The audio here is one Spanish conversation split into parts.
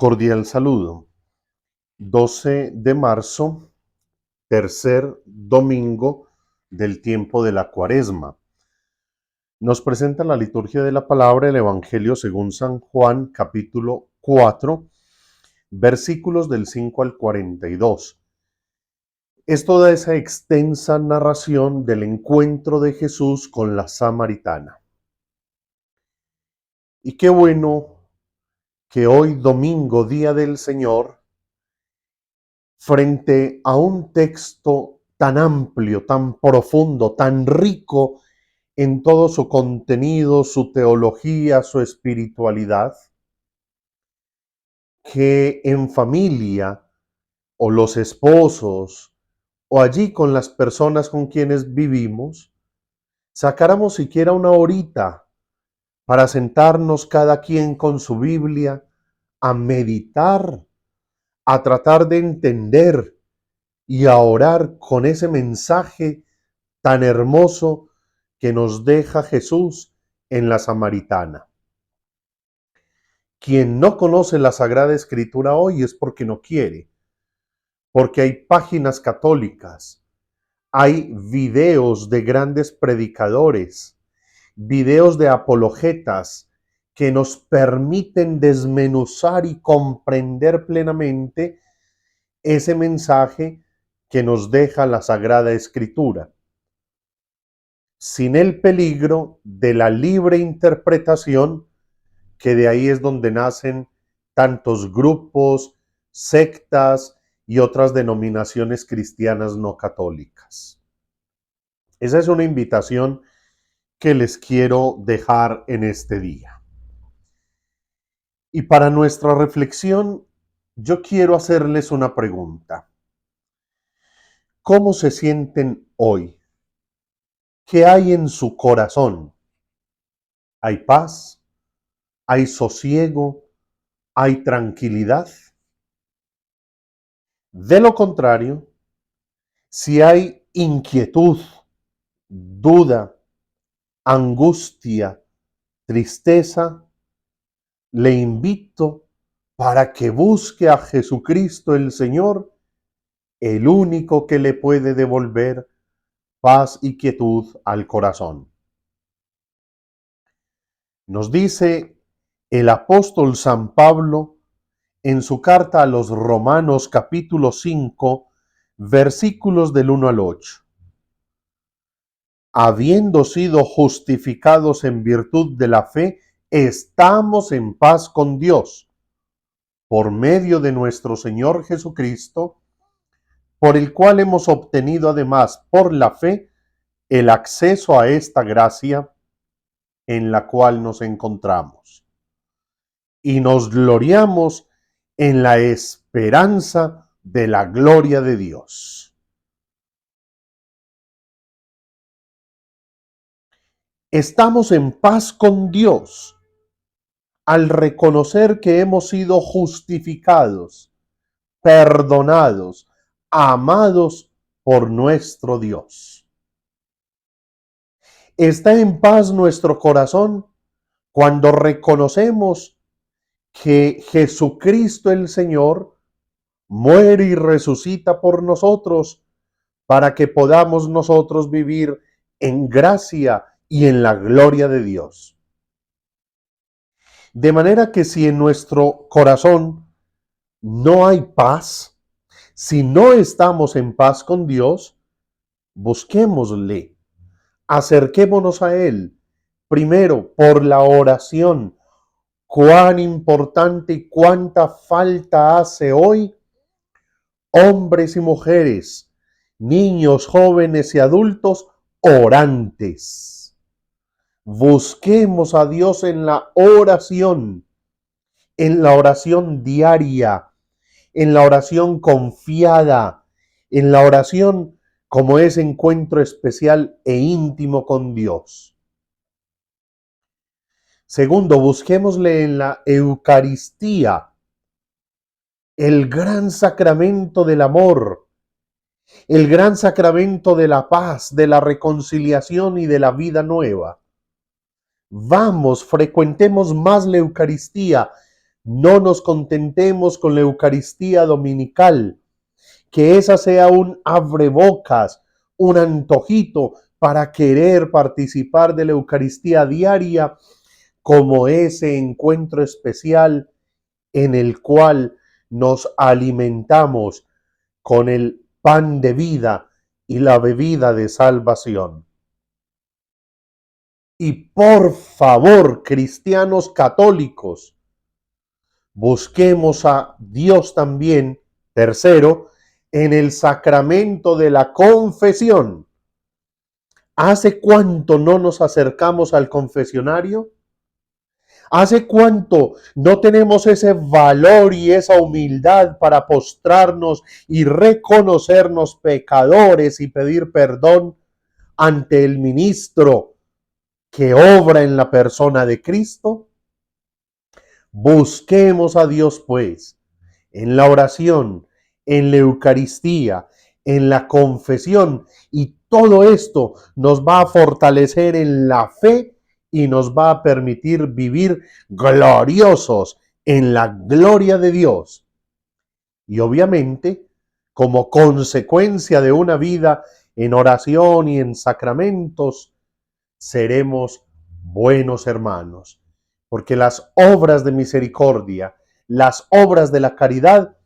Cordial saludo. 12 de marzo, tercer domingo del tiempo de la Cuaresma. Nos presenta la liturgia de la palabra el Evangelio según San Juan, capítulo 4, versículos del 5 al 42. Es toda esa extensa narración del encuentro de Jesús con la samaritana. Y qué bueno que hoy domingo, día del Señor, frente a un texto tan amplio, tan profundo, tan rico en todo su contenido, su teología, su espiritualidad, que en familia o los esposos o allí con las personas con quienes vivimos, sacáramos siquiera una horita para sentarnos cada quien con su Biblia a meditar, a tratar de entender y a orar con ese mensaje tan hermoso que nos deja Jesús en la samaritana. Quien no conoce la Sagrada Escritura hoy es porque no quiere, porque hay páginas católicas, hay videos de grandes predicadores, videos de apologetas que nos permiten desmenuzar y comprender plenamente ese mensaje que nos deja la Sagrada Escritura, sin el peligro de la libre interpretación, que de ahí es donde nacen tantos grupos, sectas y otras denominaciones cristianas no católicas. Esa es una invitación que les quiero dejar en este día. Y para nuestra reflexión, yo quiero hacerles una pregunta. ¿Cómo se sienten hoy? ¿Qué hay en su corazón? ¿Hay paz? ¿Hay sosiego? ¿Hay tranquilidad? De lo contrario, si hay inquietud, duda, angustia, tristeza, le invito para que busque a Jesucristo el Señor, el único que le puede devolver paz y quietud al corazón. Nos dice el apóstol San Pablo en su carta a los Romanos capítulo 5, versículos del 1 al 8. Habiendo sido justificados en virtud de la fe, estamos en paz con Dios, por medio de nuestro Señor Jesucristo, por el cual hemos obtenido además por la fe el acceso a esta gracia en la cual nos encontramos. Y nos gloriamos en la esperanza de la gloria de Dios. Estamos en paz con Dios al reconocer que hemos sido justificados, perdonados, amados por nuestro Dios. Está en paz nuestro corazón cuando reconocemos que Jesucristo el Señor muere y resucita por nosotros para que podamos nosotros vivir en gracia y en la gloria de Dios. De manera que si en nuestro corazón no hay paz, si no estamos en paz con Dios, busquémosle, acerquémonos a Él, primero por la oración. Cuán importante y cuánta falta hace hoy hombres y mujeres, niños, jóvenes y adultos orantes. Busquemos a Dios en la oración diaria, en la oración confiada, en la oración como ese encuentro especial e íntimo con Dios. Segundo, busquémosle en la Eucaristía, el gran sacramento del amor, el gran sacramento de la paz, de la reconciliación y de la vida nueva. Vamos, frecuentemos más la Eucaristía, No nos contentemos con la Eucaristía dominical, que esa sea un abrebocas, un antojito para querer participar de la Eucaristía diaria como ese encuentro especial en el cual nos alimentamos con el pan de vida y la bebida de salvación. Y por favor, cristianos católicos, busquemos a Dios también, tercero, en el sacramento de la confesión. ¿Hace cuánto no nos acercamos al confesionario? ¿Hace cuánto no tenemos ese valor y esa humildad para postrarnos y reconocernos pecadores y pedir perdón ante el ministro que obra en la persona de Cristo? Busquemos a Dios, pues, en la oración, en la Eucaristía, en la confesión, y todo esto nos va a fortalecer en la fe y nos va a permitir vivir gloriosos en la gloria de Dios. Y obviamente, como consecuencia de una vida en oración y en sacramentos, seremos buenos hermanos, porque las obras de misericordia, las obras de la caridad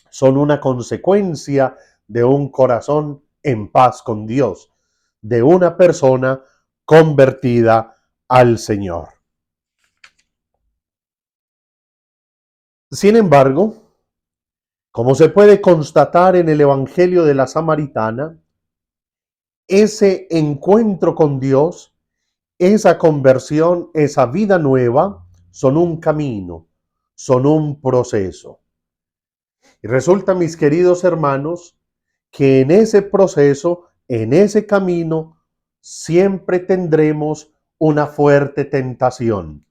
son una consecuencia de un corazón en paz con Dios, de una persona convertida al Señor. Sin embargo, como se puede constatar en el Evangelio de la Samaritana, ese encuentro con Dios, esa conversión, esa vida nueva, son un camino, son un proceso. Y resulta, mis queridos hermanos, que en ese proceso, en ese camino, siempre tendremos una fuerte tentación.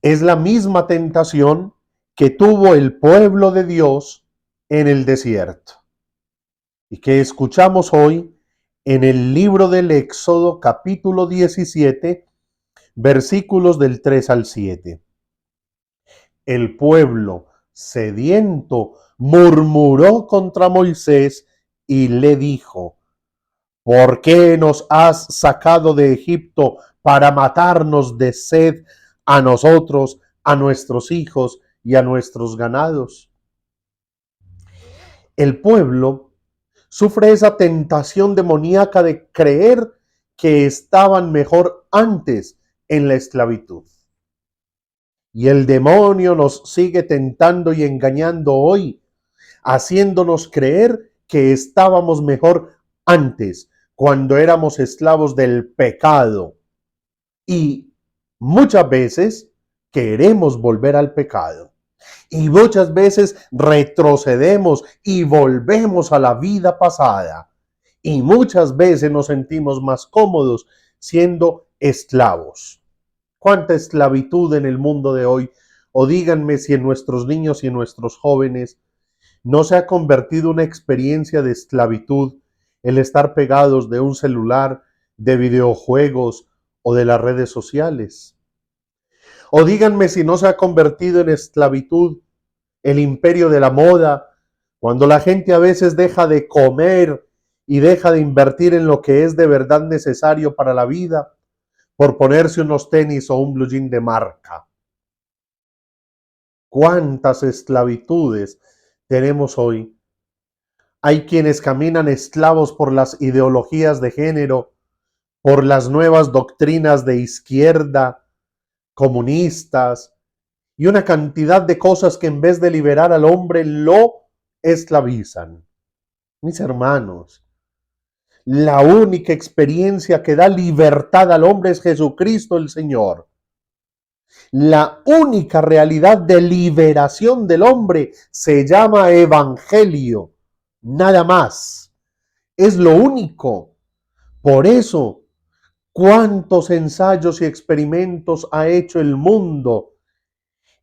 Es la misma tentación que tuvo el pueblo de Dios en el desierto y que escuchamos hoy en el libro del Éxodo, capítulo 17, versículos del 3 al 7. El pueblo sediento murmuró contra Moisés y le dijo: ¿por qué nos has sacado de Egipto para matarnos de sed a nosotros, a nuestros hijos y a nuestros ganados? El pueblo sufre esa tentación demoníaca de creer que estaban mejor antes en la esclavitud. Y el demonio nos sigue tentando y engañando hoy, haciéndonos creer que estábamos mejor antes, cuando éramos esclavos del pecado. Y muchas veces queremos volver al pecado. Y muchas veces retrocedemos y volvemos a la vida pasada. Y muchas veces nos sentimos más cómodos siendo esclavos. ¿Cuánta esclavitud en el mundo de hoy? O díganme si en nuestros niños y en nuestros jóvenes no se ha convertido una experiencia de esclavitud el estar pegados de un celular, de videojuegos o de las redes sociales. O díganme si no se ha convertido en esclavitud el imperio de la moda, cuando la gente a veces deja de comer y deja de invertir en lo que es de verdad necesario para la vida por ponerse unos tenis o un blue jean de marca. ¿Cuántas esclavitudes tenemos hoy? Hay quienes caminan esclavos por las ideologías de género, por las nuevas doctrinas de izquierda, comunistas, y una cantidad de cosas que en vez de liberar al hombre lo esclavizan. Mis hermanos, la única experiencia que da libertad al hombre es Jesucristo el Señor. La única realidad de liberación del hombre se llama evangelio, nada más. Es lo único. Por eso, cuántos ensayos y experimentos ha hecho el mundo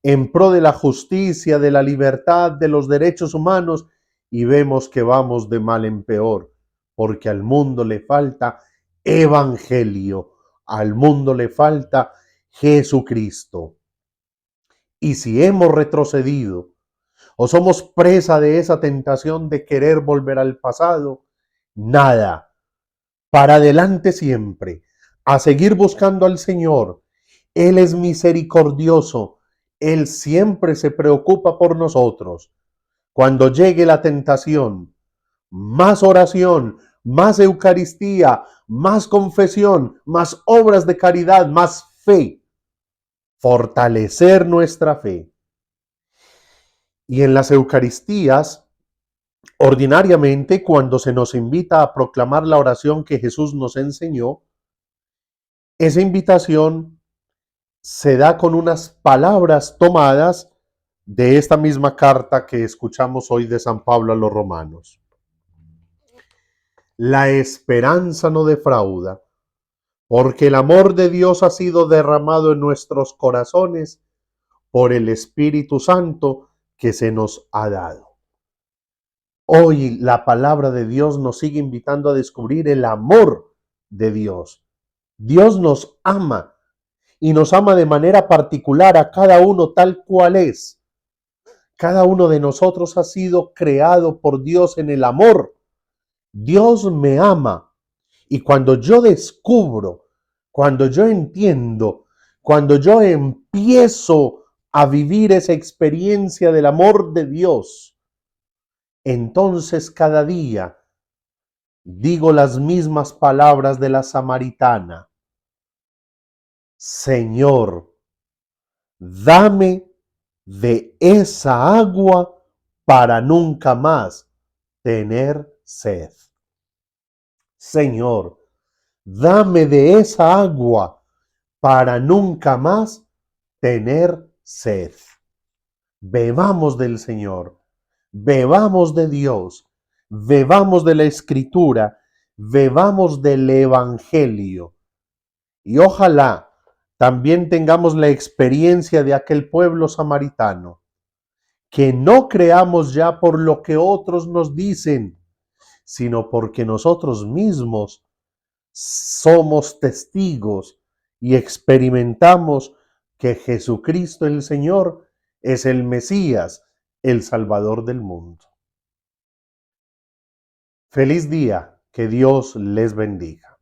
en pro de la justicia, de la libertad, de los derechos humanos, y vemos que vamos de mal en peor, porque al mundo le falta evangelio, al mundo le falta Jesucristo. Y si hemos retrocedido o somos presa de esa tentación de querer volver al pasado, nada, para adelante siempre, a seguir buscando al Señor. Él es misericordioso, Él siempre se preocupa por nosotros. Cuando llegue la tentación, más oración, más Eucaristía, más confesión, más obras de caridad, más fe. Fortalecer nuestra fe. Y en las Eucaristías, ordinariamente, cuando se nos invita a proclamar la oración que Jesús nos enseñó, esa invitación se da con unas palabras tomadas de esta misma carta que escuchamos hoy de San Pablo a los romanos. La esperanza no defrauda, porque el amor de Dios ha sido derramado en nuestros corazones por el Espíritu Santo que se nos ha dado. Hoy la palabra de Dios nos sigue invitando a descubrir el amor de Dios. Dios nos ama y nos ama de manera particular a cada uno tal cual es. Cada uno de nosotros ha sido creado por Dios en el amor. Dios me ama. Y cuando yo descubro, cuando yo entiendo, cuando yo empiezo a vivir esa experiencia del amor de Dios, entonces cada día digo las mismas palabras de la samaritana. Señor, dame de esa agua para nunca más tener sed. Señor, dame de esa agua para nunca más tener sed. Bebamos del Señor, bebamos de Dios, bebamos de la Escritura, bebamos del Evangelio. Y ojalá también tengamos la experiencia de aquel pueblo samaritano, que no creamos ya por lo que otros nos dicen, sino porque nosotros mismos somos testigos y experimentamos que Jesucristo el Señor es el Mesías, el Salvador del mundo. Feliz día, que Dios les bendiga.